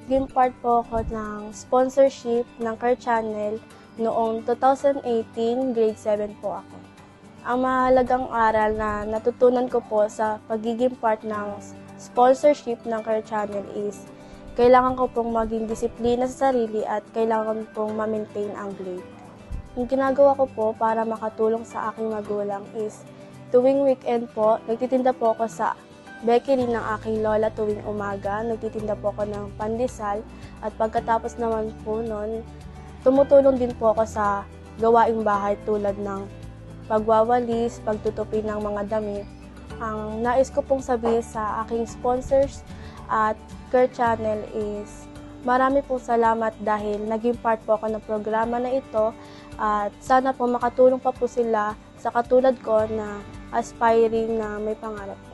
Naging part po ako ng sponsorship ng Care Channel noong 2018, grade 7 po ako. Ang mahalagang aral na natutunan ko po sa pagiging part ng sponsorship ng Care Channel is kailangan ko pong maging disiplina sa sarili at kailangan pong ma-maintain ang grade. Yung ginagawa ko po para makatulong sa aking magulang is tuwing weekend po, nagtitinda po ako sa bakery ng aking lola tuwing umaga. Nagtitinda po ako ng pandesal at pagkatapos naman po nun, tumutulong din po ako sa gawaing bahay tulad ng pagwawalis, pagtutupi ng mga damit. Ang nais ko pong sabihin sa aking sponsors at Care Channel is marami pong salamat dahil naging part po ako ng programa na ito at sana po makatulong pa po sila sa katulad ko na aspiring na may pangarap po.